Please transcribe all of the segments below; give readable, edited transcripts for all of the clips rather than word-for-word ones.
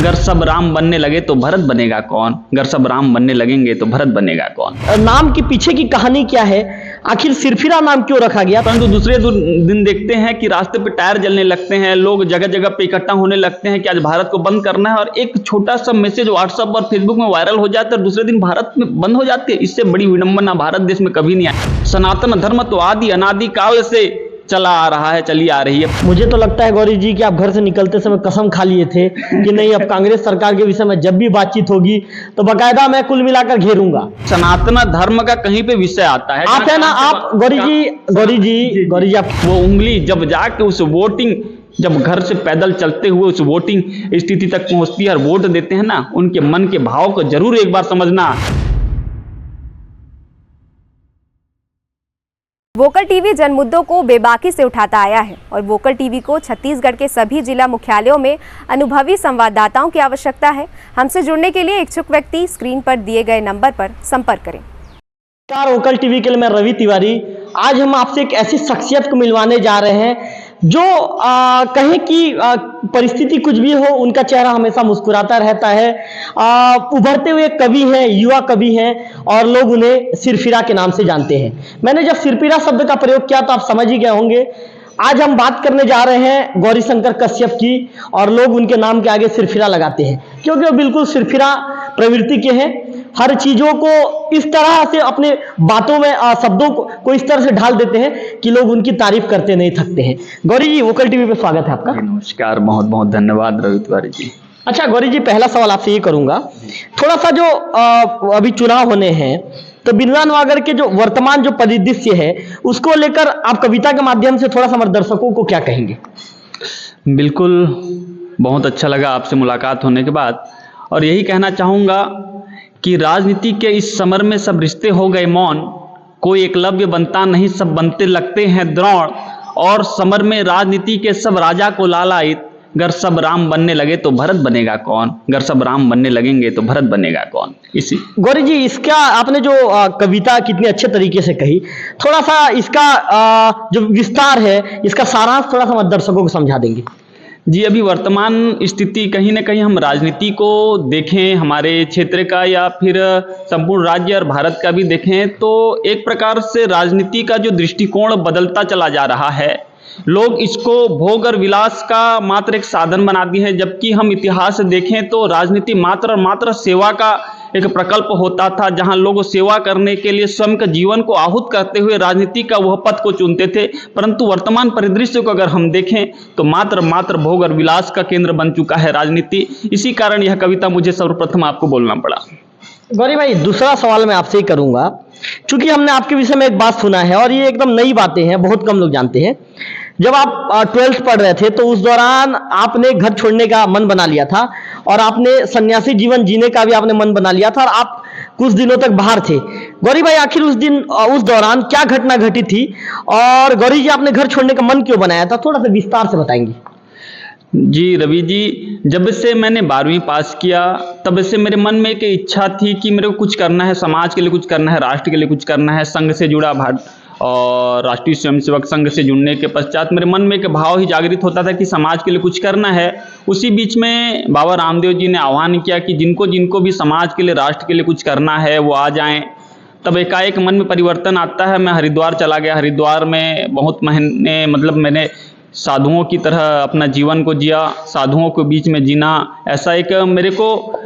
गर सब राम बनने लगे तो भरत बनेगा कौन, गर सब राम बनने लगेंगे तो भरत बनेगा कौन। नाम के पीछे की कहानी क्या है, आखिर सिरफिरा नाम क्यों रखा गया? परंतु दूसरे दिन देखते हैं कि रास्ते पे टायर जलने लगते हैं, लोग जगह जगह पे इकट्ठा होने लगते हैं कि आज भारत को बंद करना है, और एक छोटा सा मैसेज व्हाट्सएप और फेसबुक में वायरल हो जाता है, दूसरे दिन भारत में बंद हो जाती है। इससे बड़ी विडंबना भारत देश में कभी नहीं आई। सनातन धर्म तो आदि अनादि काल से चला आ रहा है, चली आ रही है। मुझे तो लगता है गौरी जी कि आप घर से निकलते समय कसम खा लिए थे कि नहीं, अब कांग्रेस सरकार के विषय में जब भी बातचीत होगी तो बकायदा मैं कुल मिलाकर घेरूंगा। सनातन धर्म का कहीं पे विषय आता है, आप है ना, आप गौरी जी आप वो उंगली जब जाके उस वोटिंग, जब घर से पैदल चलते हुए उस वोटिंग स्थिति तक पहुंचती है और वोट देते हैं ना, उनके मन के भाव को जरूर एक बार समझना। वोकल टीवी जन मुद्दों को बेबाकी से उठाता आया है और वोकल टीवी को छत्तीसगढ़ के सभी जिला मुख्यालयों में अनुभवी संवाददाताओं की आवश्यकता है। हमसे जुड़ने के लिए इच्छुक व्यक्ति स्क्रीन पर दिए गए नंबर पर संपर्क करें। नमस्कार, वोकल टीवी के लिए मैं रवि तिवारी। आज हम आपसे एक ऐसी शख्सियत को मिलवाने जा रहे हैं जो कहें कि परिस्थिति कुछ भी हो, उनका चेहरा हमेशा मुस्कुराता रहता है। उभरते हुए कवि हैं, युवा कवि हैं, और लोग उन्हें सिरफिरा के नाम से जानते हैं। मैंने जब सिरफिरा शब्द का प्रयोग किया तो आप समझ ही गए होंगे। आज हम बात करने जा रहे हैं गौरीशंकर कश्यप की, और लोग उनके नाम के आगे सिरफिरा लगाते हैं क्योंकि वो बिल्कुल सिरफिरा प्रवृत्ति के हैं। हर चीजों को इस तरह से अपने बातों में शब्दों को इस तरह से ढाल देते हैं कि लोग उनकी तारीफ करते नहीं थकते हैं। गौरी जी, वोकल टीवी पे स्वागत है आपका। नमस्कार, बहुत बहुत धन्यवाद रवि तिवारी जी। अच्छा गौरी जी, पहला सवाल आपसे ये करूंगा, थोड़ा सा जो अभी चुनाव होने हैं तो बिरला नवागढ़ के जो वर्तमान जो परिदृश्य है उसको लेकर आप कविता के माध्यम से थोड़ा सा हमारे दर्शकों को क्या कहेंगे? बिल्कुल, बहुत अच्छा लगा आपसे मुलाकात होने के बाद, और यही कहना चाहूँगा कि राजनीति के इस समर में सब रिश्ते हो गए मौन, कोई एकलव्य बनता नहीं, सब बनते लगते हैं द्रोण, और समर में राजनीति के सब राजा को लालायित, गर सब राम बनने लगे तो भरत बनेगा कौन, गर सब राम बनने लगेंगे तो भरत बनेगा कौन। इसी गौरी जी, इसका आपने जो कविता कितने अच्छे तरीके से कही, थोड़ा सा इसका जो विस्तार है, इसका सारांश थोड़ा सा हमारे दर्शकों को समझा देंगे? जी, अभी वर्तमान स्थिति कहीं ना कहीं हम राजनीति को देखें, हमारे क्षेत्र का या फिर संपूर्ण राज्य और भारत का भी देखें, तो एक प्रकार से राजनीति का जो दृष्टिकोण बदलता चला जा रहा है। लोग इसको भोग और विलास का मात्र एक साधन बना दिए हैं, जबकि हम इतिहास देखें तो राजनीति मात्र और मात्र सेवा का एक प्रकल्प होता था, जहां लोग सेवा करने के लिए स्वयं का जीवन को आहूत करते हुए राजनीति का वह पथ को चुनते थे। परंतु वर्तमान परिदृश्य को अगर हम देखें तो मात्र मात्र भोग और विलास का केंद्र बन चुका है राजनीति। इसी कारण यह कविता मुझे सर्वप्रथम आपको बोलना पड़ा। गौरी भाई, दूसरा सवाल मैं आपसे ही करूंगा, क्योंकि हमने आपके विषय में एक बात सुना है और ये एकदम नई बातें हैं, बहुत कम लोग जानते हैं। जब आप 12th पढ़ रहे थे तो उस दौरान आपने घर छोड़ने का मन बना लिया था और आपने सन्यासी जीवन जीने का भी आपने मन बना लिया था, और आप कुछ दिनों तक बाहर थे। गौरी भाई, आखिर उस दौरान क्या घटना घटी थी, और गौरी जी आपने घर छोड़ने का मन क्यों बनाया था, थोड़ा सा विस्तार से बताएंगे? जी रवि जी, जब से मैंने 12वीं पास किया तब से मेरे मन में एक इच्छा थी कि मेरे को कुछ करना है, समाज के लिए कुछ करना है, राष्ट्र के लिए कुछ करना है। संघ से जुड़ा और राष्ट्रीय स्वयंसेवक संघ से जुड़ने के पश्चात मेरे मन में एक भाव ही जागृत होता था कि समाज के लिए कुछ करना है। उसी बीच में बाबा रामदेव जी ने आह्वान किया कि जिनको जिनको भी समाज के लिए, राष्ट्र के लिए कुछ करना है वो आ जाएं। तब एकाएक मन में परिवर्तन आता है। मैं हरिद्वार चला गया। हरिद्वार में बहुत महीने, मतलब मैंने साधुओं की तरह अपना जीवन को जिया, साधुओं के बीच में जीना, ऐसा एक मेरे को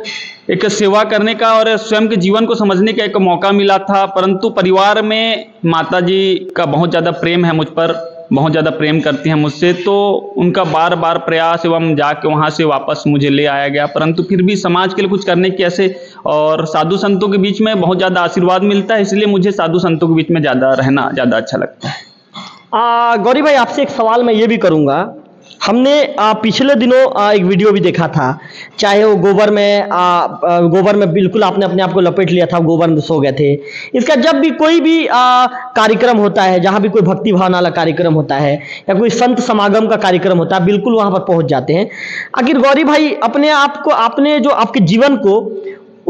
एक सेवा करने का और स्वयं के जीवन को समझने का एक मौका मिला था। परंतु परिवार में माता जी का बहुत ज़्यादा प्रेम है मुझ पर, बहुत ज़्यादा प्रेम करती हैं मुझसे, तो उनका बार बार प्रयास एवं जाके वहाँ से वापस मुझे ले आया गया। परंतु फिर भी समाज के लिए कुछ करने की ऐसे, और साधु संतों के बीच में बहुत ज़्यादा आशीर्वाद मिलता है, इसलिए मुझे साधु संतों के बीच में ज़्यादा रहना ज़्यादा अच्छा लगता है। गौरी भाई, आपसे एक सवाल मैं ये भी करूंगा। हमने पिछले दिनों एक वीडियो भी देखा था, चाहे वो गोबर में बिल्कुल आपने अपने आप को लपेट लिया था, गोबर में सो गए थे। इसका जब भी कोई भी कार्यक्रम होता है, जहाँ भी कोई भक्ति भावना वाला कार्यक्रम होता है या कोई संत समागम का कार्यक्रम होता है, बिल्कुल वहाँ पर पहुँच जाते हैं। आखिर गौरी भाई, अपने आप को, आपने जो आपके जीवन को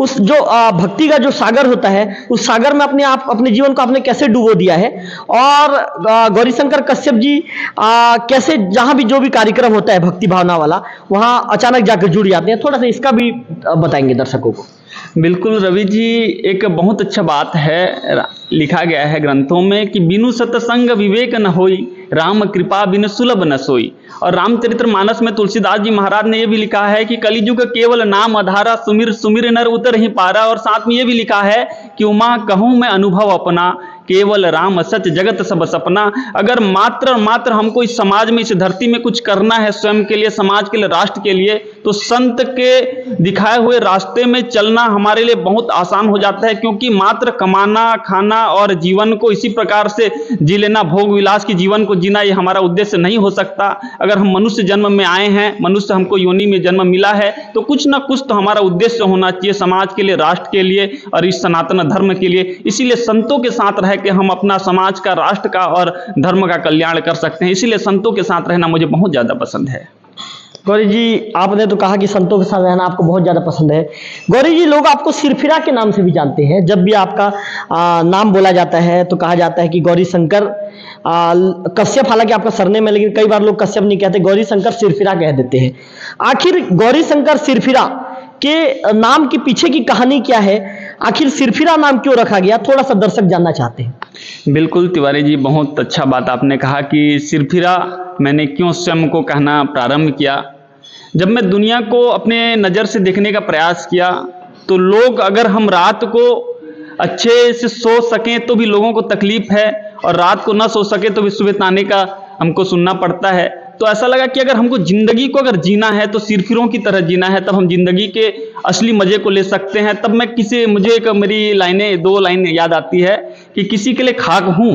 उस जो भक्ति का जो सागर होता है, उस सागर में अपने जीवन को आपने कैसे डुबो दिया है, और गौरीशंकर कश्यप जी कैसे जहां भी जो भी कार्यक्रम होता है भक्ति भावना वाला, वहां अचानक जाकर जुड़ जाते हैं, थोड़ा सा इसका भी बताएंगे दर्शकों को। बिल्कुल रवि जी, एक बहुत अच्छा बात है, लिखा गया है ग्रंथों में कि बिनु सतसंग विवेक न होई, राम कृपा बिनु सुलभ न सोई। और रामचरितमानस में तुलसीदास जी महाराज ने यह भी लिखा है कि कलिजुग केवल नाम आधारा, सुमिर सुमिर नर उतर ही पारा। और साथ में यह भी लिखा है कि उमा कहूँ मैं अनुभव अपना, केवल राम सच जगत सब सपना। अगर मात्र हमको इस समाज में, इस धरती में कुछ करना है स्वयं के लिए, समाज के लिए, राष्ट्र के लिए, तो संत के दिखाए हुए रास्ते में चलना हमारे लिए बहुत आसान हो जाता है। क्योंकि मात्र कमाना, खाना और जीवन को इसी प्रकार से जी लेना, भोग विलास की जीवन को जीना, ये हमारा उद्देश्य नहीं हो सकता। अगर हम मनुष्य जन्म में आए हैं, मनुष्य हमको योनि में जन्म मिला है, तो कुछ ना कुछ तो हमारा उद्देश्य होना चाहिए समाज के लिए, राष्ट्र के लिए और इस सनातन धर्म के लिए। इसीलिए संतों के साथ रह के हम अपना समाज का, राष्ट्र का और धर्म का कल्याण कर सकते हैं। इसीलिए संतों के साथ रहना मुझे बहुत ज्यादा पसंद है। गौरी जी, आपने तो कहा कि संतों के साथ रहना आपको बहुत ज्यादा पसंद है। गौरी जी, लोग आपको सिरफिरा के नाम से भी जानते हैं। जब भी आपका नाम बोला जाता है तो कहा जाता है कि गौरीशंकर कश्यप, हालांकि आपका सरनेम है, लेकिन कई बार लोग कश्यप नहीं कहते, गौरीशंकर सिरफिरा कह देते हैं। आखिर गौरीशंकर सिरफिरा के नाम के पीछे की कहानी क्या है? आखिर सिरफिरा नाम क्यों रखा गया? थोड़ा सा दर्शक जानना चाहते हैं। बिल्कुल तिवारी जी, बहुत अच्छा बात आपने कहा कि सिरफिरा मैंने क्यों स्वयं को कहना प्रारंभ किया। जब मैं दुनिया को अपने नज़र से देखने का प्रयास किया, तो लोग, अगर हम रात को अच्छे से सो सकें तो भी लोगों को तकलीफ है, और रात को ना सो सके तो भी सुबह ताने का हमको सुनना पड़ता है। तो ऐसा लगा कि अगर हमको जिंदगी को अगर जीना है तो सिरफिरों की तरह जीना है, तब हम जिंदगी के असली मजे को ले सकते हैं। तब मैं मुझे एक मेरी लाइनें, 2 लाइनें याद आती है कि किसी के लिए खाक हूँ,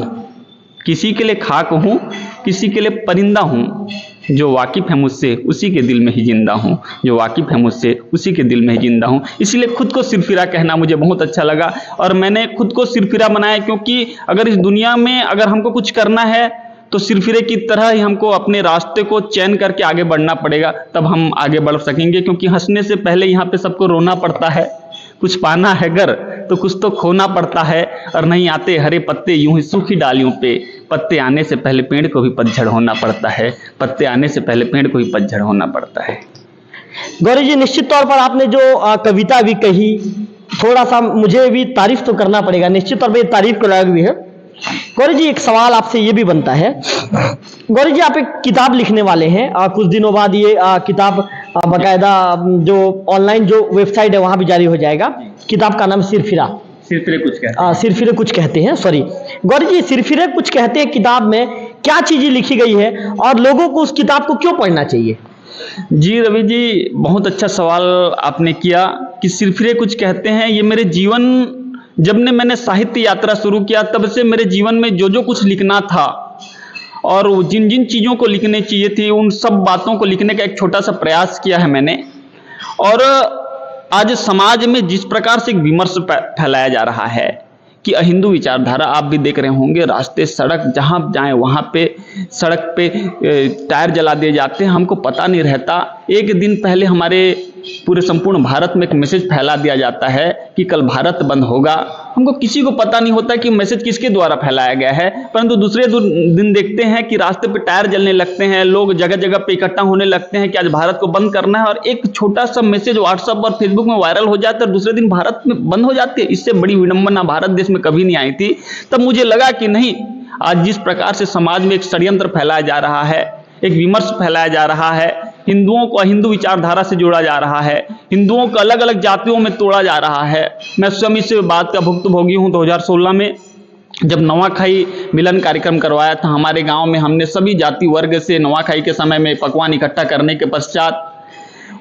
किसी के लिए खाक हूँ, किसी के लिए परिंदा हूँ, जो वाकिफ है मुझसे उसी के दिल में ही जिंदा हूँ, जो वाकिफ है मुझसे उसी के दिल में ही जिंदा हूँ। इसीलिए खुद को सिरफिरा कहना मुझे बहुत अच्छा लगा, और मैंने खुद को सिरफिरा बनाया। क्योंकि अगर इस दुनिया में अगर हमको कुछ करना है तो सिरफिरे की तरह ही हमको अपने रास्ते को चयन करके आगे बढ़ना पड़ेगा, तब हम आगे बढ़ सकेंगे। क्योंकि हंसने से पहले यहाँ पे सबको रोना पड़ता है। कुछ पाना है घर तो कुछ तो खोना पड़ता है, और नहीं आते हरे पत्ते यूं ही सूखी डालियों पे, पत्ते आने से पहले पेड़ को भी पतझड़ होना पड़ता है, पत्ते आने से पहले पेड़ को भी पतझड़ होना पड़ता है। गौरी जी, निश्चित तौर पर आपने जो कविता भी कही, थोड़ा सा मुझे भी तारीफ तो करना पड़ेगा, निश्चित तौर पर तारीफ के लायक भी है। गौरी जी, एक सवाल आपसे ये भी बनता है। गौरी जी, आप एक किताब लिखने वाले हैं, कुछ दिनों बाद ये किताब बाकायदा जो ऑनलाइन जो वेबसाइट है वहां भी जारी हो जाएगा। किताब का नाम सिरफिरा, सिरफिरे कुछ कहते हैं। सिरफिरे कुछ कहते हैं, सॉरी गौरी जी, सिरफिरे कुछ कहते हैं किताब में क्या चीजें लिखी गई है, और लोगों को उस किताब को क्यों पढ़ना चाहिए? जी रवि जी, बहुत अच्छा सवाल आपने किया कि सिरफिरे कुछ कहते हैं। ये मेरे जीवन, जब मैंने साहित्य यात्रा शुरू किया, तब से मेरे जीवन में जो कुछ लिखना था और जिन जिन चीज़ों को लिखने चाहिए थी, उन सब बातों को लिखने का एक छोटा सा प्रयास किया है मैंने। और आज समाज में जिस प्रकार से एक विमर्श फैलाया जा रहा है कि अहिंदू विचारधारा, आप भी देख रहे होंगे, रास्ते, सड़क, जहाँ जाएं वहाँ पे सड़क पे टायर जला दिए जाते हैं, हमको पता नहीं रहता। एक दिन पहले हमारे पूरे संपूर्ण भारत में एक मैसेज फैला दिया जाता है कि कल भारत बंद होगा। हमको किसी को पता नहीं होता कि मैसेज किसके द्वारा फैलाया गया है, परंतु दूसरे दिन देखते हैं कि रास्ते पे टायर जलने लगते हैं, लोग जगह जगह पे इकट्ठा होने लगते हैं कि आज भारत को बंद करना है, और एक छोटा सा मैसेज व्हाट्सएप और फेसबुक में वायरल हो जाता है, दूसरे दिन भारत में बंद हो जाती है। इससे बड़ी विडंबना भारत देश में कभी नहीं आई थी। तब मुझे लगा कि नहीं, आज जिस प्रकार से समाज में एक षड्यंत्र फैलाया जा रहा है, एक विमर्श फैलाया जा रहा है, हिंदुओं को हिंदू विचारधारा से जोड़ा जा रहा है, हिंदुओं को अलग अलग जातियों में तोड़ा जा रहा है। मैं स्वयं इस बात का भुक्तभोगी हूँ। 2016 में जब नवाखाई मिलन कार्यक्रम करवाया था हमारे गांव में, हमने सभी जाति वर्ग से नवाखाई के समय में पकवान इकट्ठा करने के पश्चात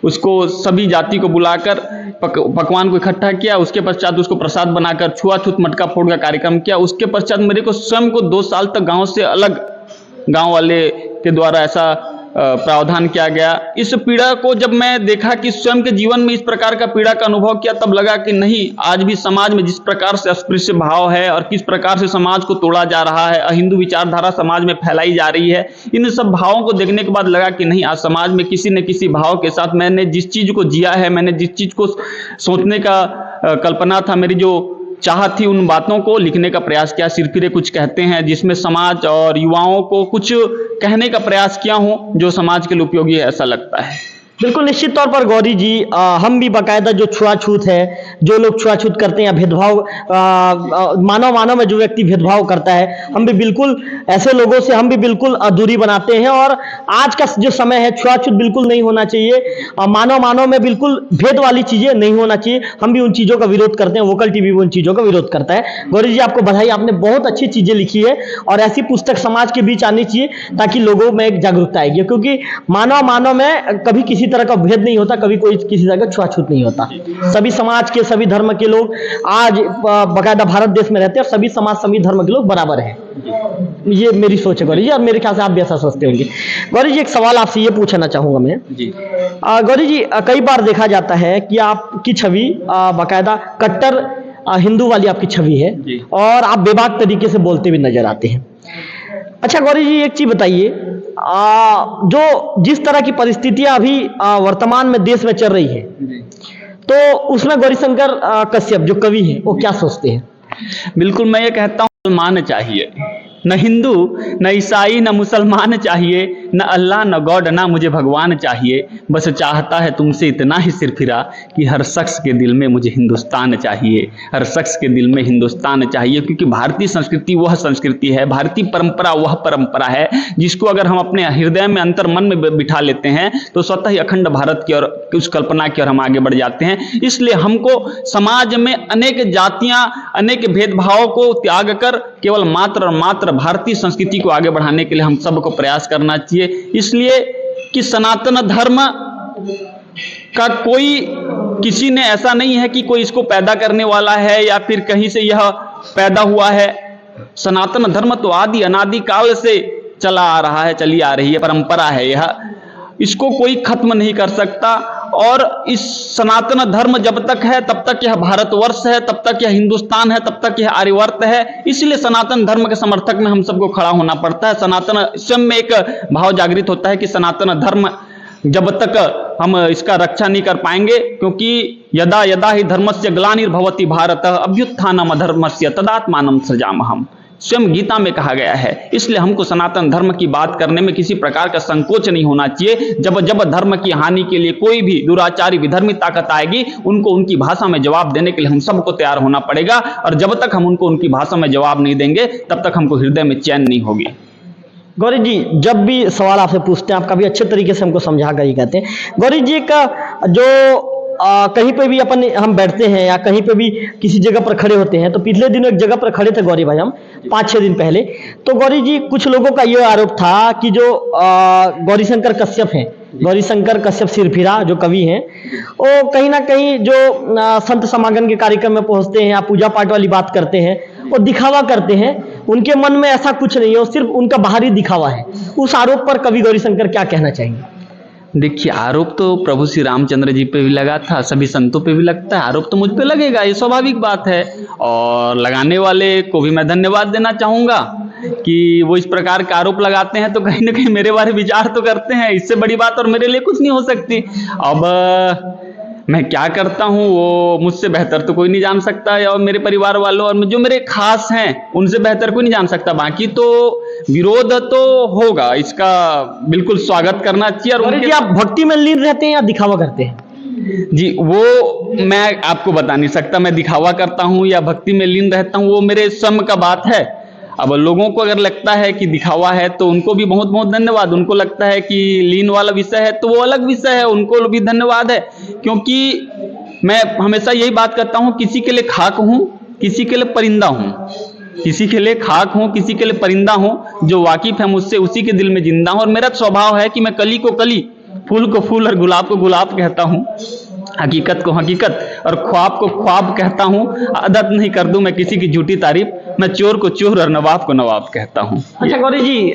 उसको सभी जाति को बुलाकर पकवान को इकट्ठा किया। उसके पश्चात उसको प्रसाद बनाकर छुआछूत मटका फोड़ का कार्यक्रम किया। उसके पश्चात मेरे को स्वयं को 2 साल तक गाँव से अलग, गाँव वाले के द्वारा ऐसा प्रावधान किया गया। इस पीड़ा को जब मैं देखा कि स्वयं के जीवन में इस प्रकार का पीड़ा का अनुभव किया, तब लगा कि नहीं, आज भी समाज में जिस प्रकार से अस्पृश्य भाव है और किस प्रकार से समाज को तोड़ा जा रहा है, हिंदू विचारधारा समाज में फैलाई जा रही है, इन सब भावों को देखने के बाद लगा कि नहीं, आज समाज में किसी न किसी भाव के साथ मैंने जिस चीज़ को जिया है, मैंने जिस चीज़ को सोचने का कल्पना था, मेरी जो चाहत थी, उन बातों को लिखने का प्रयास किया। सिरफिरे कुछ कहते हैं, जिसमें समाज और युवाओं को कुछ कहने का प्रयास किया हूं जो समाज के लिए उपयोगी है, ऐसा लगता है। बिल्कुल निश्चित तौर पर गौरी जी, हम भी बाकायदा जो छुआछूत है, जो लोग छुआछूत करते हैं, भेदभाव, मानव में जो व्यक्ति भेदभाव करता है, हम भी बिल्कुल ऐसे लोगों से हम भी बिल्कुल दूरी बनाते हैं। और आज का जो समय है, छुआछूत बिल्कुल नहीं होना चाहिए, मानव में बिल्कुल भेद वाली चीजें नहीं होना चाहिए। हम भी उन चीजों का विरोध करते हैं, वोकल टीवी भी उन चीजों का विरोध करता है। गौरी जी, आपको बधाई, आपने बहुत अच्छी चीजें लिखी है और ऐसी पुस्तक समाज के बीच आनी चाहिए ताकि लोगों में एक जागरूकता आएगी, क्योंकि मानव में कभी किसी तरह का भेद नहीं होता, कभी कोई किसी तरह का छुआछूत नहीं होता। सभी समाज के, सभी धर्म के लोग आज बाकायदा भारत देश में रहते हैं और सभी समाज, सभी धर्म के लोग बराबर हैं। ये मेरी सोच है गौरी जी, और मेरे ख्याल से आप भी ऐसा सोचते होंगे। गौरी जी, एक सवाल आपसे ये पूछना चाहूंगा मैं जी। गौरी जी, कई बार देखा जाता है कि आपकी छवि बाकायदा कट्टर हिंदू वाली आपकी छवि है और आप बेबाक तरीके से बोलते भी नजर आते हैं। अच्छा गौरी जी, एक चीज बताइए, जो जिस तरह की परिस्थितियां अभी वर्तमान में देश में चल रही है, तो उसमें गौरीशंकर कश्यप जो कवि हैं, वो क्या सोचते हैं? बिल्कुल, मैं ये कहता हूँ मुसलमान चाहिए, न हिंदू, न ईसाई, न मुसलमान चाहिए, न अल्लाह, न गॉड, ना मुझे भगवान चाहिए। बस चाहता है तुमसे इतना ही सिरफिरा कि हर शख्स के दिल में मुझे हिंदुस्तान चाहिए, हर शख्स के दिल में हिंदुस्तान चाहिए। क्योंकि भारतीय संस्कृति वह संस्कृति है, भारतीय परंपरा वह परंपरा है जिसको अगर हम अपने हृदय में, अंतर मन में बिठा लेते हैं तो स्वतः ही अखंड भारत की और उस कल्पना की ओर हम आगे बढ़ जाते हैं। इसलिए हमको समाज में अनेक जातियां, अनेक भेदभावों को त्याग कर केवल मात्र और मात्र भारतीय संस्कृति को आगे बढ़ाने के लिए हम सबको प्रयास करना चाहिए। इसलिए कि सनातन धर्म का कोई, किसी ने ऐसा नहीं है कि कोई इसको पैदा करने वाला है या फिर कहीं से यह पैदा हुआ है। सनातन धर्म तो आदि अनादि काल से चला आ रहा है, चली आ रही है, परंपरा है यह, इसको कोई खत्म नहीं कर सकता। और इस सनातन धर्म जब तक है तब तक यह भारतवर्ष है, तब तक यह हिंदुस्तान है, तब तक यह आर्यवर्त है। इसलिए सनातन धर्म के समर्थक में हम सबको खड़ा होना पड़ता है। सनातन स्वयं में एक भाव जागृत होता है कि सनातन धर्म जब तक हम इसका रक्षा नहीं कर पाएंगे, क्योंकि यदा यदा ही धर्मस्य ग्लानिर्भवति भारत अभ्युत्थानम अधर्मस्य तदात्मानं सृजामहम्, स्वयं गीता में कहा गया है। इसलिए हमको सनातन धर्म की बात करने में किसी प्रकार का संकोच नहीं होना चाहिए। जब जब धर्म की हानि के लिए कोई भी दुराचारी विधर्मी ताकत आएगी, उनको उनकी भाषा में जवाब देने के लिए हम सबको तैयार होना पड़ेगा। और जब तक हम उनको उनकी भाषा में जवाब नहीं देंगे, तब तक हमको हृदय में चैन नहीं होगी। गौरी जी, जब भी सवाल आपसे पूछते हैं, आप काफी अच्छे तरीके से हमको समझा कर ही कहते हैं। गौरी जी का जो कहीं पे भी हम बैठते हैं या कहीं पे भी किसी जगह पर खड़े होते हैं, तो पिछले दिनों एक जगह पर खड़े थे गौरी भाई, हम 5-6 दिन पहले, तो गौरी जी कुछ लोगों का ये आरोप था कि जो गौरीशंकर कश्यप हैं, गौरीशंकर कश्यप सिरफिरा जो कवि हैं, वो कहीं ना कहीं जो संत समागम के कार्यक्रम में पहुंचते हैं या पूजा पाठ वाली बात करते हैं, वो दिखावा करते हैं। उनके मन में ऐसा कुछ नहीं है, वो सिर्फ उनका बाहरी दिखावा है। उस आरोप पर कवि गौरीशंकर क्या कहना चाहेंगे? देखिए, आरोप तो प्रभु श्री रामचंद्र जी पे भी लगा था, सभी संतों पे भी लगता है, आरोप तो मुझ पे लगेगा, ये स्वाभाविक बात है। और लगाने वाले को भी मैं धन्यवाद देना चाहूँगा कि वो इस प्रकार का आरोप लगाते हैं तो कहीं ना कहीं मेरे बारे में विचार तो करते हैं। इससे बड़ी बात और मेरे लिए कुछ नहीं हो सकती। अब मैं क्या करता हूँ वो मुझसे बेहतर तो कोई नहीं जान सकता, और मेरे परिवार वालों और जो मेरे खास हैं उनसे बेहतर कोई नहीं जान सकता। बाकी तो विरोध तो होगा, इसका बिल्कुल स्वागत करना चाहिए। और उनके आप भक्ति में लीन रहते हैं या दिखावा करते हैं? जी, वो मैं आपको बता नहीं सकता, मैं दिखावा करता हूँ या भक्ति में लीन रहता हूँ, वो मेरे स्वयं का बात है। अब लोगों को अगर लगता है कि दिखावा है तो उनको भी बहुत बहुत धन्यवाद। उनको लगता है कि लीन वाला विषय है तो वो अलग विषय है, उनको भी धन्यवाद है। क्योंकि मैं हमेशा यही बात करता हूँ, किसी के लिए खाक हूँ, किसी के लिए परिंदा हूँ, किसी के लिए खाक हूँ, किसी के लिए परिंदा हूँ। जो वाकिफ है मुझसे उसी के दिल में जिंदा हूँ। और मेरा स्वभाव है कि मैं कली को कली, फूल को फूल और गुलाब को गुलाब कहता हूँ, हकीकत को हकीकत और ख्वाब को ख्वाब कहता हूँ। आदत नहीं कर दूं मैं किसी की झूठी तारीफ, मैं चोर को चोर और नवाब को नवाब कहता हूँ। अच्छा गौरी जी,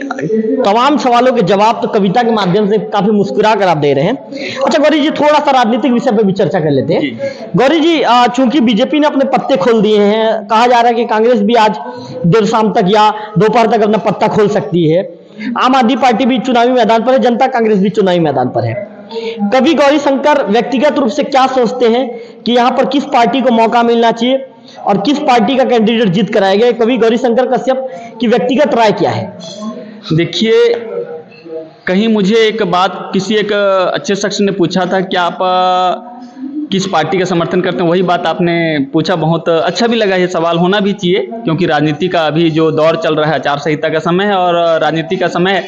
तमाम सवालों के जवाब तो कविता के माध्यम से काफी मुस्कुरा कर आप दे रहे हैं। अच्छा गौरी जी, थोड़ा सा राजनीतिक विषय पे भी चर्चा कर लेते हैं। गौरी जी, चूंकि बीजेपी ने अपने पत्ते खोल दिए हैं, कहा जा रहा है कि कांग्रेस भी आज देर शाम तक या दोपहर तक अपना पत्ता खोल सकती है। आम आदमी पार्टी भी चुनावी मैदान पर है, जनता कांग्रेस भी चुनावी मैदान पर है। कवि गौरीशंकर व्यक्तिगत रूप से क्या सोचते हैं कि यहाँ पर किस पार्टी को मौका मिलना चाहिए और किस पार्टी का कैंडिडेट जीत कर आएगा। कवि गौरीशंकर कश्यप की व्यक्तिगत राय क्या है? देखिए, कहीं मुझे एक बात किसी एक अच्छे शख्स ने पूछा था कि आप किस पार्टी का समर्थन करते हैं, वही बात आपने पूछा। बहुत अच्छा भी लगा, ये सवाल होना भी चाहिए, क्योंकि राजनीति का अभी जो दौर चल रहा है, आचार संहिता का समय है और राजनीति का समय है।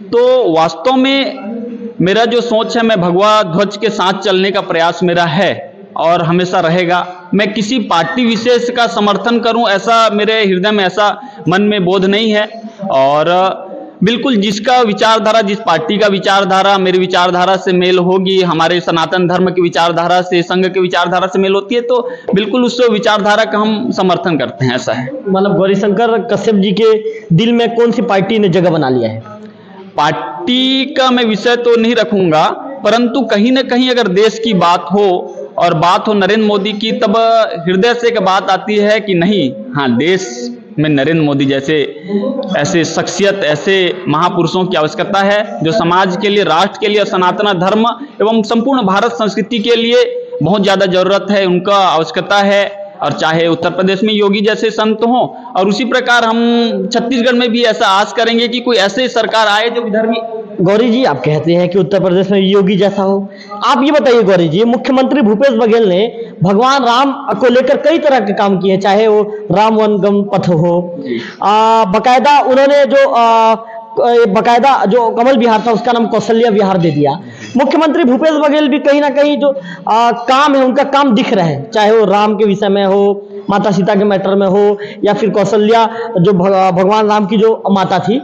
तो वास्तव में मेरा जो सोच है, मैं भगवा ध्वज के साथ चलने का प्रयास मेरा है और हमेशा रहेगा। मैं किसी पार्टी विशेष का समर्थन करूं, ऐसा मेरे हृदय में, ऐसा मन में बोध नहीं है। और बिल्कुल जिसका विचारधारा, जिस पार्टी का विचारधारा मेरी विचारधारा से मेल होगी, हमारे सनातन धर्म की विचारधारा से, संघ की विचारधारा से मेल होती है, तो बिल्कुल उस विचारधारा का हम समर्थन करते हैं, ऐसा है। मतलब गौरीशंकर कश्यप जी के दिल में कौन सी पार्टी ने जगह बना लिया है? पार्टी का मैं विषय तो नहीं रखूंगा, परंतु कहीं ना कहीं अगर देश की बात हो और बात हो नरेंद्र मोदी की, तब हृदय से एक बात आती है कि नहीं, हाँ, देश में नरेंद्र मोदी जैसे ऐसे शख्सियत, ऐसे महापुरुषों की आवश्यकता है जो समाज के लिए, राष्ट्र के लिए, सनातन धर्म एवं संपूर्ण भारत संस्कृति के लिए बहुत ज़्यादा जरूरत है, उनका आवश्यकता है। और चाहे उत्तर प्रदेश में योगी जैसे संत हों, और उसी प्रकार हम छत्तीसगढ़ में भी ऐसा आस करेंगे कि कोई ऐसे सरकार आए जो विधर्मी। गौरी जी, आप कहते हैं कि उत्तर प्रदेश में योगी जैसा हो। आप ये बताइए गौरी जी, मुख्यमंत्री भूपेश बघेल ने भगवान राम को लेकर कई तरह के काम किए, चाहे वो राम वनगमन पथ हो, बकायदा उन्होंने जो कमल विहार था उसका नाम कौशल्या विहार दे दिया। मुख्यमंत्री भूपेश बघेल भी कहीं ना कहीं जो काम है, उनका काम दिख रहा है, चाहे वो राम के विषय में हो, माता सीता के मैटर में हो, या फिर कौशल्या जो भगवान राम की जो माता थी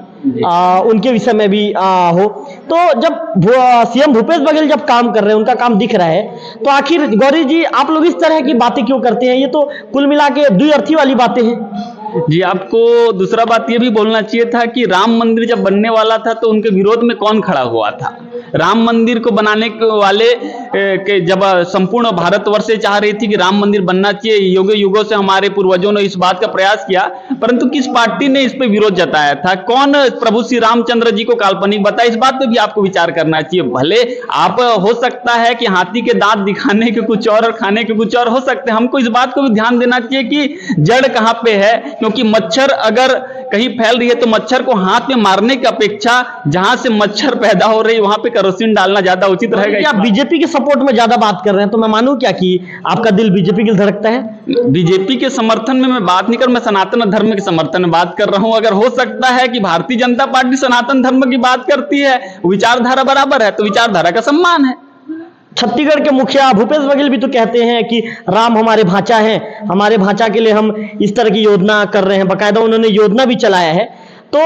उनके विषय में भी हो। तो जब सीएम भूपेश बघेल जब काम कर रहे हैं, उनका काम दिख रहा है, तो आखिर गौरी जी आप लोग इस तरह की बातें क्यों करते हैं? ये तो कुल मिला के द्विअर्थी वाली बातें हैं। जी, आपको दूसरा बात ये भी बोलना चाहिए था कि राम मंदिर जब बनने वाला था तो उनके विरोध में कौन खड़ा हुआ था? राम मंदिर को बनाने के वाले के जब संपूर्ण भारतवर्ष से चाह रही थी कि राम मंदिर बनना चाहिए, युगों युगों से हमारे पूर्वजों ने इस बात का प्रयास किया, परंतु किस पार्टी ने इस पे विरोध जताया था? कौन प्रभु श्री रामचंद्र जी को काल्पनिक बताया? इस बात पे भी आपको विचार करना चाहिए। भले आप हो सकता है कि हाथी के दांत दिखाने के कुछ और खाने के कुछ और हो सकते हैं, हमको इस बात को भी ध्यान देना चाहिए कि जड़ कहाँ पे है, क्योंकि मच्छर अगर कहीं फैल रही है तो मच्छर को हाथ में मारने की अपेक्षा जहां से मच्छर पैदा हो रही है वहां पे केरोसिन डालना ज्यादा उचित रहेगा। आप बीजेपी के सपोर्ट में ज्यादा बात कर रहे हैं, तो मैं मानूं क्या कि आपका दिल बीजेपी के धड़कता है? बीजेपी के समर्थन में मैं बात नहीं कर, मैं सनातन धर्म के समर्थन में बात कर रहा हूं। अगर हो सकता है कि भारतीय जनता पार्टी सनातन धर्म की बात करती है, विचारधारा बराबर है, तो विचारधारा का सम्मान है। छत्तीसगढ़ के मुखिया भूपेश बघेल भी तो कहते हैं कि राम हमारे भांचा हैं, हमारे भांचा के लिए हम इस तरह की योजना कर रहे हैं, बाकायदा उन्होंने योजना भी चलाया है। तो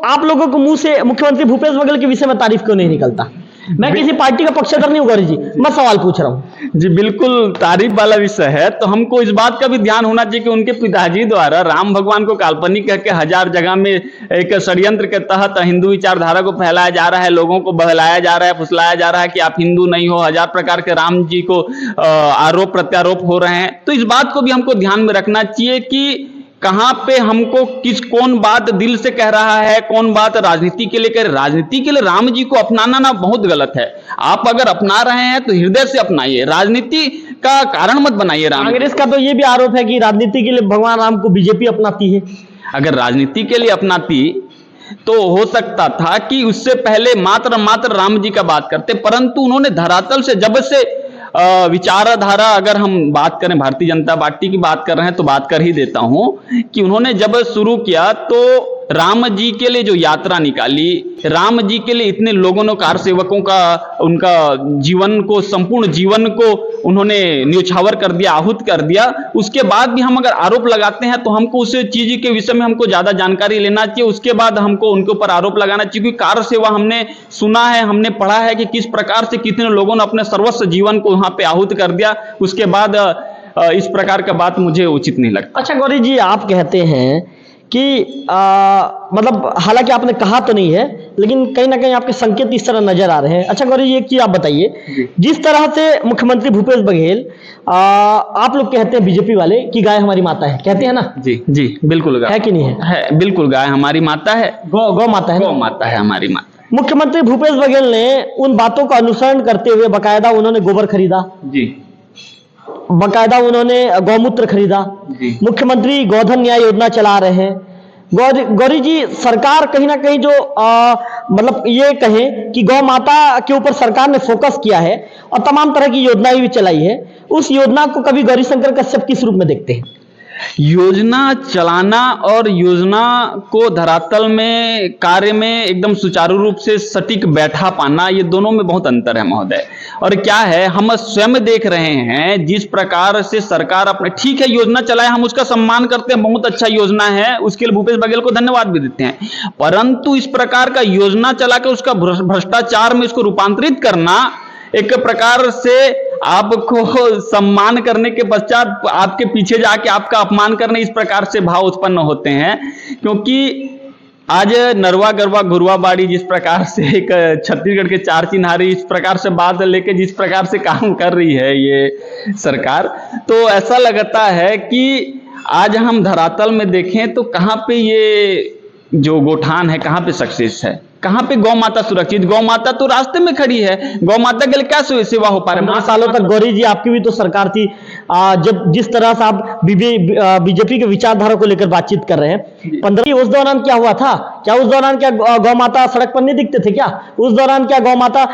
आप लोगों को मुंह से मुख्यमंत्री भूपेश बघेल के विषय में तारीफ क्यों नहीं निकलता? मैं किसी पार्टी का पक्षधर नहीं हूं गौरी जी, मैं सवाल पूछ रहा हूं। जी बिल्कुल, तारीफ वाला विषय है, तो हमको इस बात का भी ध्यान होना चाहिए कि उनके पिताजी द्वारा राम भगवान को काल्पनिक कहकर हजार जगह में एक षड्यंत्र के तहत हिंदू विचारधारा को फैलाया जा रहा है, लोगों को बहलाया जा रहा है, फुसलाया जा रहा है कि आप हिंदू नहीं हो, हजार प्रकार के राम जी को आरोप प्रत्यारोप हो रहे हैं। तो इस बात को भी हमको ध्यान में रखना चाहिए कि कहां पे हमको कौन बात दिल से कह रहा है, कौन बात राजनीति के लिए कह रहे। राजनीति के लिए राम जी को अपनाना ना बहुत गलत है। आप अगर अपना रहे हैं तो हृदय से अपनाइए, राजनीति का कारण मत बनाइए। कांग्रेस का तो ये भी आरोप है कि राजनीति के लिए भगवान राम को बीजेपी अपनाती है। अगर राजनीति के लिए अपनाती तो हो सकता था कि उससे पहले मात्र राम जी का बात करते, परंतु उन्होंने धरातल से जब से विचारधारा, अगर हम बात करें भारतीय जनता पार्टी की बात कर रहे हैं तो बात कर ही देता हूं कि उन्होंने जब शुरू किया तो राम जी के लिए जो यात्रा निकाली, राम जी के लिए इतने लोगों ने, कार सेवकों का, उनका जीवन को, संपूर्ण जीवन को उन्होंने न्यौछावर कर दिया, आहूत कर दिया। उसके बाद भी हम अगर आरोप लगाते हैं तो हमको उस चीज के विषय में हमको ज्यादा जानकारी लेना चाहिए, उसके बाद हमको उनके ऊपर आरोप लगाना चाहिए। क्योंकि कार सेवा हमने सुना है, हमने पढ़ा है कि किस प्रकार से कितने लोगों ने अपने सर्वस्व जीवन को वहां पे आहूत कर दिया। उसके बाद इस प्रकार का बात मुझे उचित नहीं लगता। अच्छा गौरी जी, आप कहते हैं कि मतलब हालांकि आपने कहा तो नहीं है, लेकिन कहीं ना कहीं आपके संकेत इस तरह नजर आ रहे हैं। अच्छा गौरी जी, एक चीज आप बताइए, जिस तरह से मुख्यमंत्री भूपेश बघेल, आप लोग कहते हैं बीजेपी वाले कि गाय हमारी माता है, कहते हैं ना? जी जी बिल्कुल, है कि नहीं है? बिल्कुल, गाय हमारी माता है, गौ माता है, गौ माता है हमारी माता। मुख्यमंत्री भूपेश बघेल ने उन बातों का अनुसरण करते हुए बाकायदा उन्होंने गोबर खरीदा। जी। बकायदा उन्होंने गौमूत्र खरीदा, जी। मुख्यमंत्री गोधन न्याय योजना चला रहे हैं। गौरी जी, सरकार कहीं ना कहीं जो मतलब ये कहें कि गौ माता के ऊपर सरकार ने फोकस किया है और तमाम तरह की योजनाएं भी चलाई है, उस योजना को कभी गौरीशंकर कश्यप किस रूप में देखते हैं? योजना चलाना और योजना को धरातल में कार्य में एकदम सुचारू रूप से सटीक बैठा पाना, ये दोनों में बहुत अंतर है महोदय। और क्या है, हम स्वयं देख रहे हैं जिस प्रकार से सरकार अपने, ठीक है योजना चलाए, हम उसका सम्मान करते हैं, बहुत अच्छा योजना है, उसके लिए भूपेश बघेल को धन्यवाद भी देते हैं, परंतु इस प्रकार का योजना चला के उसका भ्रष्टाचार में इसको रूपांतरित करना, एक प्रकार से आपको सम्मान करने के पश्चात आपके पीछे जाके आपका अपमान करने, इस प्रकार से भाव उत्पन्न होते हैं। क्योंकि आज नरवा गरवा घुरवा बाड़ी जिस प्रकार से एक छत्तीसगढ़ के चार चिन्हारी इस प्रकार से बात लेके जिस प्रकार से काम कर रही है ये सरकार, तो ऐसा लगता है कि आज हम धरातल में देखें तो कहाँ पे ये जो गोठान है, कहाँ पे सक्सेस है, कहाँ पे गौ माता सुरक्षित? गौ माता तो रास्ते में खड़ी है, गौ माता के लिए क्या सेवा हो पा रहा है? 15 सालों तक गौरी जी आपकी भी तो सरकार थी, जब जिस तरह से आप बीजेपी के विचारधारा को लेकर बातचीत कर रहे हैं, 15 उस दौरान क्या हुआ था? क्या उस दौरान क्या गौ माता सड़क पर नहीं दिखते थे क्या? उस दौरान क्या गौ माता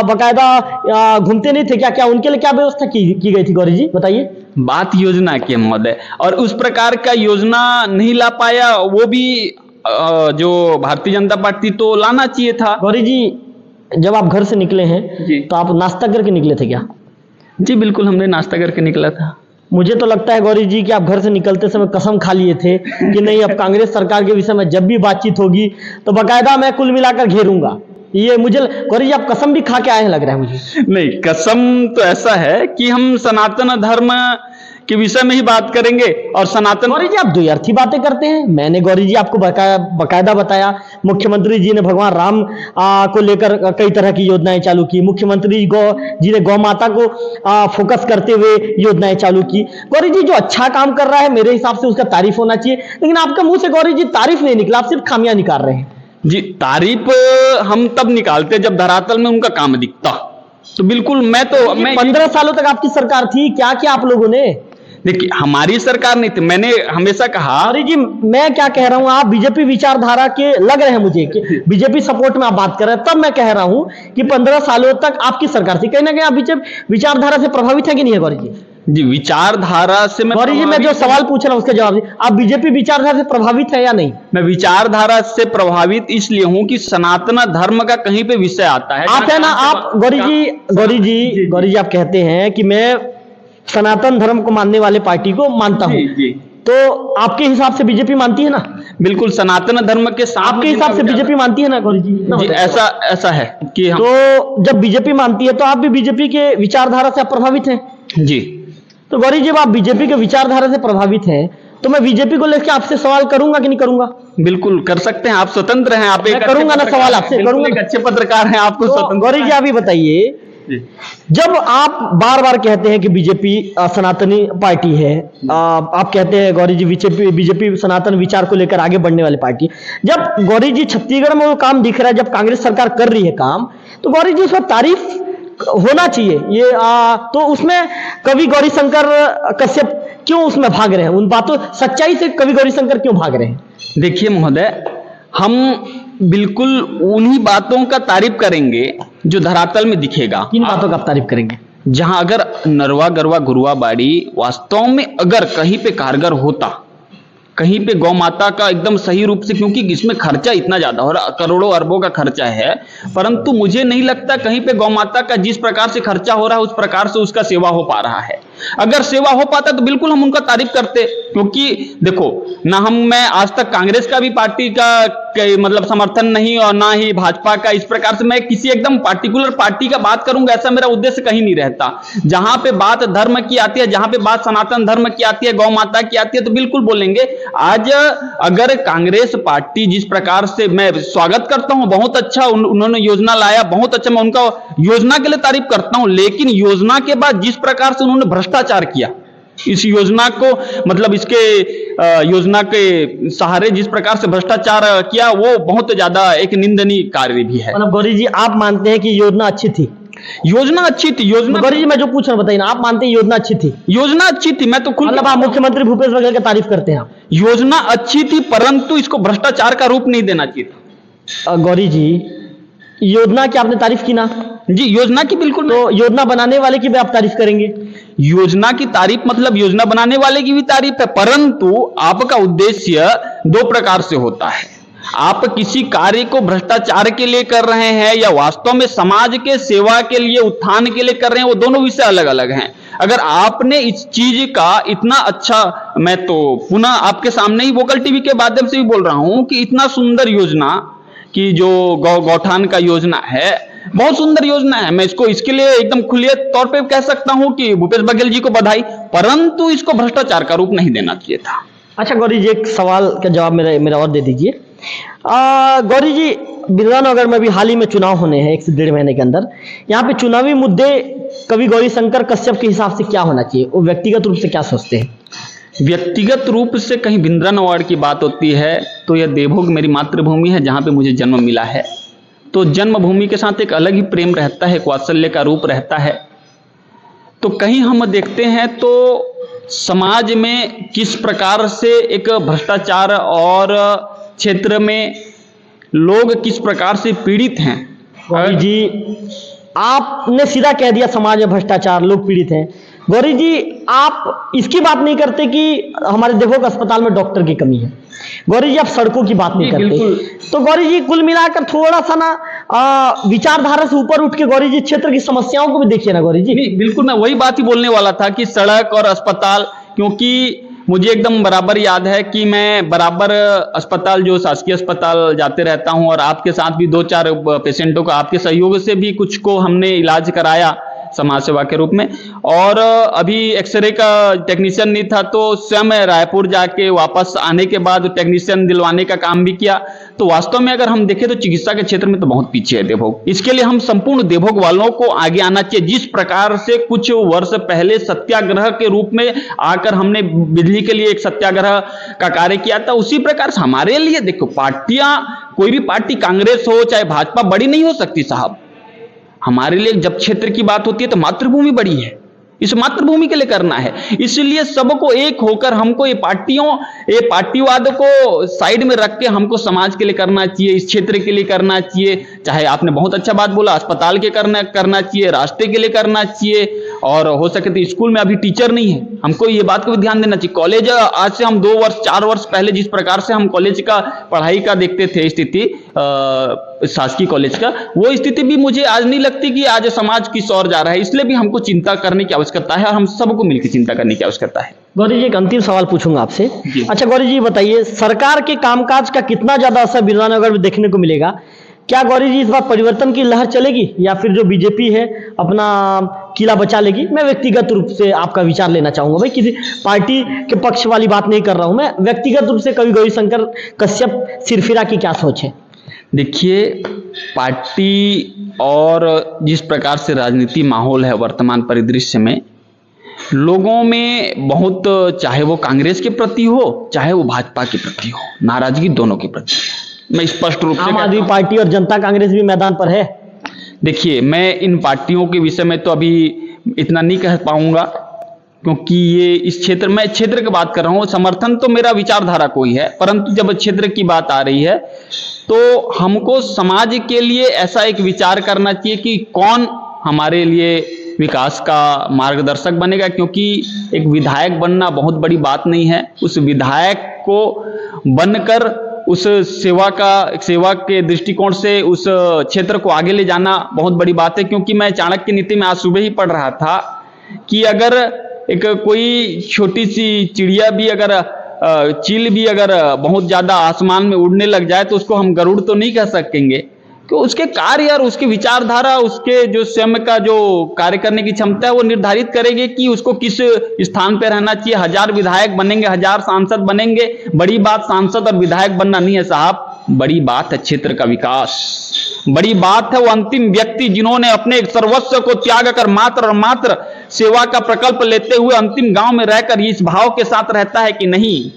बकायदा घूमते नहीं थे क्या? क्या उनके लिए क्या व्यवस्था की गई थी गौरी जी, बताइए? बात योजना की है महोदय, और उस प्रकार का योजना नहीं ला पाया, वो भी जो भारतीय जनता पार्टी तो लाना चाहिए था। गौरी जी, जब आप घर से निकले हैं जी, तो आप नाश्ता करके निकले थे क्या? जी बिल्कुल, हमने नाश्ता करके निकला था। मुझे तो लगता है गौरी जी कि आप घर से निकलते समय कसम खा लिए थे कि नहीं, अब कांग्रेस सरकार के विषय में जब भी बातचीत होगी तो बकायदा मैं कुल मिलाकर घेरूंगा। ये मुझे गौरी जी आप कसम भी खा के आए हैं लग रहा है मुझे। नहीं, कसम तो ऐसा है कि हम सनातन धर्म के विषय में ही बात करेंगे और सनातन। गौरी जी आप द्व्यर्थी बातें करते हैं। मैंने गौरी जी आपको बकायदा बताया, मुख्यमंत्री जी ने भगवान राम को लेकर कई तरह की योजनाएं चालू की, मुख्यमंत्री जी ने गौ माता को फोकस करते हुए योजनाएं चालू की। गौरी जी जो अच्छा काम कर रहा है मेरे हिसाब से उसका तारीफ होना चाहिए, लेकिन आपके मुंह से गौरी जी तारीफ नहीं निकला, आप सिर्फ खामियां निकाल रहे हैं। जी, तारीफ हम तब निकालते जब धरातल में उनका काम दिखता, तो बिल्कुल मैं 15 सालों तक आपकी सरकार थी, क्या क्या आप लोगों ने? देखिए, हमारी सरकार नहीं थी, मैंने हमेशा कहा। अरे जी मैं क्या कह रहा हूं, आप बीजेपी विचारधारा के लग रहे हैं मुझे कि बीजेपी सपोर्ट में आप बात कर रहे हैं, तब मैं कह रहा हूं कि 15 सालों तक आपकी सरकार थी, कहीं ना कहीं आप बीजेपी विचारधारा से प्रभावित है कि नहीं है गौरी जी? जी, विचारधारा से गौरी जी मैं जो सवाल पूछ रहा हूं उसका जवाब दीजिए, आप बीजेपी विचारधारा से प्रभावित है या नहीं? मैं विचारधारा से प्रभावित इसलिए हूं कि सनातन धर्म का कहीं पे विषय आता है। आप है ना, आप गौरी जी आप कहते हैं कि मैं सनातन धर्म को मानने वाले पार्टी को मानता हूं, जी, तो आपके हिसाब से बीजेपी मानती है ना? बिल्कुल, सनातन धर्म के साथ आपके हिसाब से बीजेपी मानती है ना गौरी जी? जी, ऐसा है कि हम तो जब बीजेपी मानती है तो आप भी बीजेपी के विचारधारा से आप प्रभावित हैं? जी। तो गौरी जब आप बीजेपी के विचारधारा से प्रभावित हैं तो मैं बीजेपी को लेकर आपसे सवाल करूंगा कि नहीं करूंगा? बिल्कुल कर सकते हैं, आप स्वतंत्र हैं। आप मैं करूंगा ना सवाल आपसे, करूंगा। एक अच्छे पत्रकार हैं, आपको स्वतंत्र। गौरी जी आप ही बताइए, जब आप बार बार कहते हैं कि बीजेपी सनातनी पार्टी है, आप कहते हैं गौरी जी बीजेपी सनातन विचार को लेकर आगे बढ़ने वाली पार्टी, जब गौरी जी छत्तीसगढ़ में वो काम दिख रहा है, जब कांग्रेस सरकार कर रही है काम, तो गौरी जी उसका तारीफ होना चाहिए। ये तो उसमें कवि गौरीशंकर कश्यप क्यों उसमें भाग रहे हैं? उन बातों सच्चाई से कवि गौरीशंकर क्यों भाग रहे हैं? देखिए महोदय, हम बिल्कुल उन्हीं बातों का तारीफ करेंगे जो धरातल में दिखेगा। किन बातों का आप तारीफ करेंगे? जहां अगर नरवा गरवा घुरवा बाड़ी वास्तव में अगर कहीं पे कारगर होता, कहीं पे गौ माता का एकदम सही रूप से, क्योंकि इसमें खर्चा इतना ज्यादा हो रहा, करोड़ों अरबों का खर्चा है, परंतु मुझे नहीं लगता कहीं पे गौ माता का जिस प्रकार से खर्चा हो रहा है उस प्रकार से उसका सेवा हो पा रहा है। अगर सेवा हो पाता तो बिल्कुल हम उनका तारीफ करते, क्योंकि देखो ना मैं आज तक कांग्रेस का भी पार्टी का मतलब समर्थन नहीं और ना ही भाजपा का, इस प्रकार से मैं किसी एकदम पार्टिकुलर पार्टी का बात करूंगा ऐसा मेरा उद्देश्य कहीं नहीं रहता। जहां पे बात धर्म की आती है, जहां पे बात सनातन धर्म की आती है, गौ माता की आती है, तो बिल्कुल बोलेंगे। आज अगर कांग्रेस पार्टी जिस प्रकार से, मैं स्वागत करता हूं, बहुत अच्छा उन्होंने योजना लाया, बहुत अच्छा, मैं उनका योजना के लिए तारीफ करता हूं, लेकिन योजना के बाद जिस प्रकार से उन्होंने भ्रष्टाचार किया, इस योजना को मतलब इसके योजना के सहारे जिस प्रकार से भ्रष्टाचार किया, वो बहुत ज्यादा एक निंदनीय कार्य भी है। मतलब गौरी जी आप मानते हैं कि योजना अच्छी थी? योजना अच्छी थी, योजना गौरी जी मैं जो पूछ रहा हूं बताइए ना, आप मानते हैं योजना अच्छी थी? योजना अच्छी थी, मैं तो खुद मतलब आप मुख्यमंत्री भूपेश बघेल की तारीफ करते हैं आप? योजना अच्छी थी, परंतु इसको भ्रष्टाचार का रूप नहीं देना चाहिए था। गौरी जी योजना की आपने तारीफ की ना? जी, योजना की बिल्कुल। तो योजना बनाने वाले की भी आप तारीफ करेंगे? योजना की तारीफ मतलब योजना बनाने वाले की भी तारीफ है, परंतु आपका उद्देश्य दो प्रकार से होता है। आप किसी कार्य को भ्रष्टाचार के लिए कर रहे हैं या वास्तव में समाज के सेवा के लिए, उत्थान के लिए कर रहे हैं, वो दोनों विषय अलग अलग हैं। अगर आपने इस चीज का इतना अच्छा, मैं तो पुनः आपके सामने ही वोकल टीवी के माध्यम से भी बोल रहा हूं कि इतना सुंदर योजना की जो गौठान का योजना है, बहुत सुंदर योजना है। मैं इसको इसके लिए एकदम खुले तौर पे कह सकता हूं कि भूपेश बघेल जी को बधाई, परंतु इसको भ्रष्टाचार का रूप नहीं देना चाहिए था। अच्छा गौरी जी, एक सवाल का जवाब मेरा और दे दीजिए। गौरी जी, बिंद्रानगर में भी हाल ही में चुनाव होने हैं 1 से 1.5 महीने के अंदर। यहाँ पे चुनावी मुद्दे कवि गौरीशंकर कश्यप के हिसाब से क्या होना चाहिए, वो व्यक्तिगत रूप से क्या सोचते हैं? व्यक्तिगत रूप से कहीं बिंद्रानगर की बात होती है तो यह देवभोग मेरी मातृभूमि है, जहाँ पे मुझे जन्म मिला है। तो जन्मभूमि के साथ एक अलग ही प्रेम रहता है, एक वात्सल्य का रूप रहता है। तो कहीं हम देखते हैं तो समाज में किस प्रकार से एक भ्रष्टाचार और क्षेत्र में लोग किस प्रकार से पीड़ित हैं। गौरी जी आपने सीधा कह दिया समाज में भ्रष्टाचार, लोग पीड़ित हैं। गौरी जी आप इसकी बात नहीं करते कि हमारे देवभोग अस्पताल में डॉक्टर की कमी है। गौरी जी आप सड़कों की बात नहीं करते। तो गौरी जी कुल मिलाकर थोड़ा सा ना विचारधारा से ऊपर उठ के गौरी जी क्षेत्र की समस्याओं को भी देखिए ना गौरी जी। नहीं, बिल्कुल मैं वही बात ही बोलने वाला था कि सड़क और अस्पताल, क्योंकि मुझे एकदम बराबर याद है कि मैं बराबर अस्पताल, जो शासकीय अस्पताल जाते रहता हूं, और आपके साथ भी 2-4 पेशेंटों का आपके सहयोग से भी कुछ को हमने इलाज कराया समाज सेवा के रूप में। और अभी एक्सरे का टेक्नीशियन नहीं था तो स्वयं रायपुर जाके वापस आने के बाद टेक्नीशियन दिलवाने का काम भी किया। तो वास्तव में अगर हम देखें तो चिकित्सा के क्षेत्र में तो बहुत पीछे है देवभोग। इसके लिए हम संपूर्ण देवभोग वालों को आगे आना चाहिए। जिस प्रकार से कुछ वर्ष पहले सत्याग्रह के रूप में आकर हमने बिजली के लिए एक सत्याग्रह का कार्य किया था, उसी प्रकार से हमारे लिए देखो, पार्टियां, कोई भी पार्टी, कांग्रेस हो चाहे भाजपा, बड़ी नहीं हो सकती साहब। हमारे लिए जब क्षेत्र की बात होती है तो मातृभूमि बड़ी है, इस मातृभूमि के लिए करना है। इसलिए सबको एक होकर हमको ये पार्टीवाद को साइड में रख के हमको समाज के लिए करना चाहिए, इस क्षेत्र के लिए करना चाहिए। चाहे आपने बहुत अच्छा बात बोला, अस्पताल के करना चाहिए, रास्ते के लिए करना चाहिए, और हो सके तो स्कूल में अभी टीचर नहीं है, हमको ये बात को भी ध्यान देना चाहिए। कॉलेज आज से हम 2-4 वर्ष पहले जिस प्रकार से हम कॉलेज का पढ़ाई का देखते थे स्थिति, शासकीय कॉलेज का, वो स्थिति भी मुझे आज नहीं लगती कि आज समाज किस ओर जा रहा है। इसलिए भी हमको चिंता करने की आवश्यकता है और हम सबको मिलकर चिंता करने की आवश्यकता है। गौरी जी एक अंतिम सवाल पूछूंगा आपसे। अच्छा गौरी जी बताइए, सरकार के कामकाज का कितना ज्यादा असर बिंद्रानगर में देखने को मिलेगा? क्या गौरी जी इस बार परिवर्तन की लहर चलेगी, या फिर जो बीजेपी है अपना किला बचा लेगी? मैं व्यक्तिगत रूप से आपका विचार लेना चाहूंगा भाई, किसी पार्टी के पक्ष वाली बात नहीं कर रहा हूं मैं, व्यक्तिगत रूप से कवि गौरीशंकर कश्यप सिरफिरा की क्या सोच है? देखिए, पार्टी और जिस प्रकार से राजनीति माहौल है वर्तमान परिदृश्य में, लोगों में बहुत, चाहे वो कांग्रेस के प्रति हो चाहे वो भाजपा के प्रति हो, नाराजगी दोनों के प्रति है। मैं स्पष्ट रूप से, आम आदमी पार्टी और जनता कांग्रेस भी मैदान पर है। देखिए, मैं इन पार्टियों के विषय में तो अभी इतना नहीं कह पाऊंगा, क्योंकि ये इस क्षेत्र में, क्षेत्र की बात कर रहा हूँ। समर्थन तो मेरा विचारधारा को ही है, परंतु जब क्षेत्र की बात आ रही है तो हमको समाज के लिए ऐसा एक विचार करना चाहिए कि कौन हमारे लिए विकास का मार्गदर्शक बनेगा। क्योंकि एक विधायक बनना बहुत बड़ी बात नहीं है, उस विधायक को बनकर उस सेवा के दृष्टिकोण से उस क्षेत्र को आगे ले जाना बहुत बड़ी बात है। क्योंकि मैं चाणक्य नीति में आज सुबह ही पढ़ रहा था कि अगर एक कोई छोटी सी चिड़िया भी, अगर चील भी अगर बहुत ज्यादा आसमान में उड़ने लग जाए तो उसको हम गरुड़ तो नहीं कह सकेंगे, कि उसके कार्य और उसकी विचारधारा, उसके जो स्वयं का जो कार्य करने की क्षमता है, वो निर्धारित करेगी कि उसको किस स्थान पर रहना चाहिए। 1000 विधायक बनेंगे, 1000 सांसद बनेंगे, बड़ी बात सांसद और विधायक बनना नहीं है साहब, बड़ी बात है क्षेत्र का विकास। बड़ी बात है वो अंतिम व्यक्ति जिन्होंने अपने सर्वस्व को त्याग कर मात्र और मात्र सेवा का प्रकल्प लेते हुए अंतिम गांव में रहकर इस भाव के साथ रहता है कि नहीं,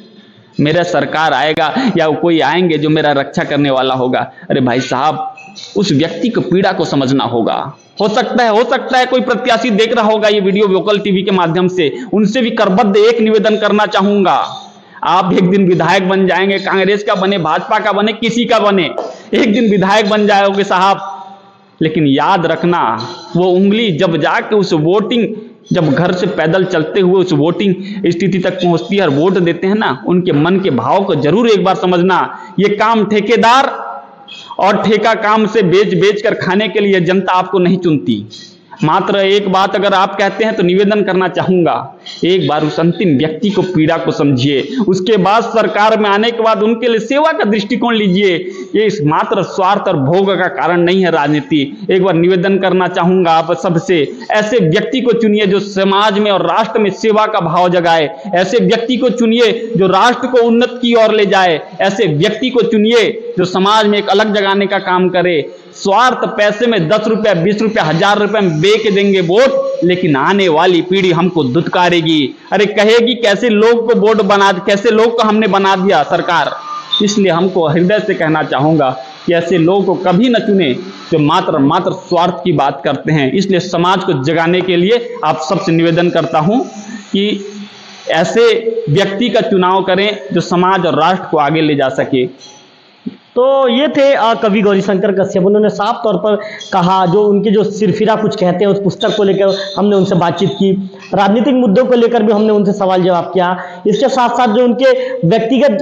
मेरा सरकार आएगा या कोई आएंगे जो मेरा रक्षा करने वाला होगा। अरे भाई साहब, उस व्यक्ति को पीड़ा को समझना होगा। हो सकता है कोई प्रत्याशी देख रहा होगा ये वीडियो वोकल टीवी के माध्यम से, उनसे भी करबद्ध एक निवेदन करना चाहूंगा। आप एक दिन विधायक बन जाएंगे, कांग्रेस का बने, भाजपा का बने, किसी का बने, एक दिन विधायक बन जाओगे साहब, लेकिन याद रखना वो उंगली जब जाके उस वोटिंग, जब घर से पैदल चलते हुए उस वोटिंग स्थिति तक पहुंचती है और वोट देते हैं ना, उनके मन के भाव को जरूर एक बार समझना। ये काम ठेकेदार और ठेका काम से बेच कर खाने के लिए जनता आपको नहीं चुनती। मात्र एक बात अगर आप कहते हैं तो निवेदन करना चाहूंगा, एक बार उस अंतिम व्यक्ति को पीड़ा को समझिए, उसके बाद सरकार में आने के बाद उनके लिए सेवा का दृष्टिकोण लीजिए। ये मात्र स्वार्थ और भोग का कारण नहीं है राजनीति। एक बार निवेदन करना चाहूंगा आप सबसे, ऐसे व्यक्ति को चुनिए जो समाज में और राष्ट्र में सेवा का भाव जगाए, ऐसे व्यक्ति को चुनिए जो राष्ट्र को उन्नत की ओर ले जाए, ऐसे व्यक्ति को चुनिए जो समाज में एक अलग जगाने का काम करे। स्वार्थ पैसे में 10 रुपया, 20 रुपया, 1000 रुपया में बेच देंगे वोट, लेकिन आने वाली पीढ़ी हमको दुत्कारेगी, अरे कहेगी कैसे लोग को वोट बना, कैसे लोग को हमने बना दिया सरकार। इसलिए हमको हृदय से कहना चाहूंगा कि ऐसे लोगों को कभी न चुने जो मात्र स्वार्थ की बात करते हैं। इसलिए समाज को जगाने के लिए आप सबसे निवेदन करता हूं कि ऐसे व्यक्ति का चुनाव करें जो समाज और राष्ट्र को आगे ले जा सके। तो ये थे कवि गौरीशंकर कश्यप। उन्होंने साफ तौर पर कहा, जो उनके जो सिरफिरा कुछ कहते हैं उस पुस्तक को लेकर हमने उनसे बातचीत की, राजनीतिक मुद्दों को लेकर भी हमने उनसे सवाल जवाब किया। इसके साथ साथ जो उनके व्यक्तिगत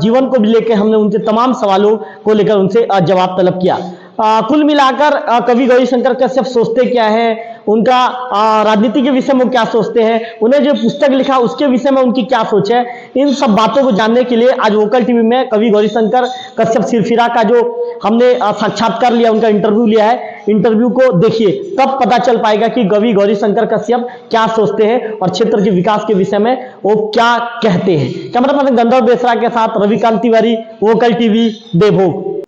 जीवन को भी लेकर हमने उनसे तमाम सवालों को लेकर उनसे जवाब तलब किया। कुल मिलाकर कवि गौरीशंकर कश्यप सोचते क्या है, उनका राजनीति के विषय में क्या सोचते हैं, उन्हें जो पुस्तक लिखा उसके विषय में उनकी क्या सोच है, इन सब बातों को जानने के लिए आज वोकल टीवी में कवि गौरीशंकर कश्यप सिरफिरा का जो हमने साक्षात्कार लिया, उनका इंटरव्यू लिया है। इंटरव्यू को देखिए, तब पता चल पाएगा कि कवि गौरीशंकर कश्यप क्या सोचते हैं और क्षेत्र के विकास के विषय में वो क्या कहते हैं। कैमरा पर्सन गंधर्व बेसरा के साथ रविकांत तिवारी, वोकल टीवी, देवभोग।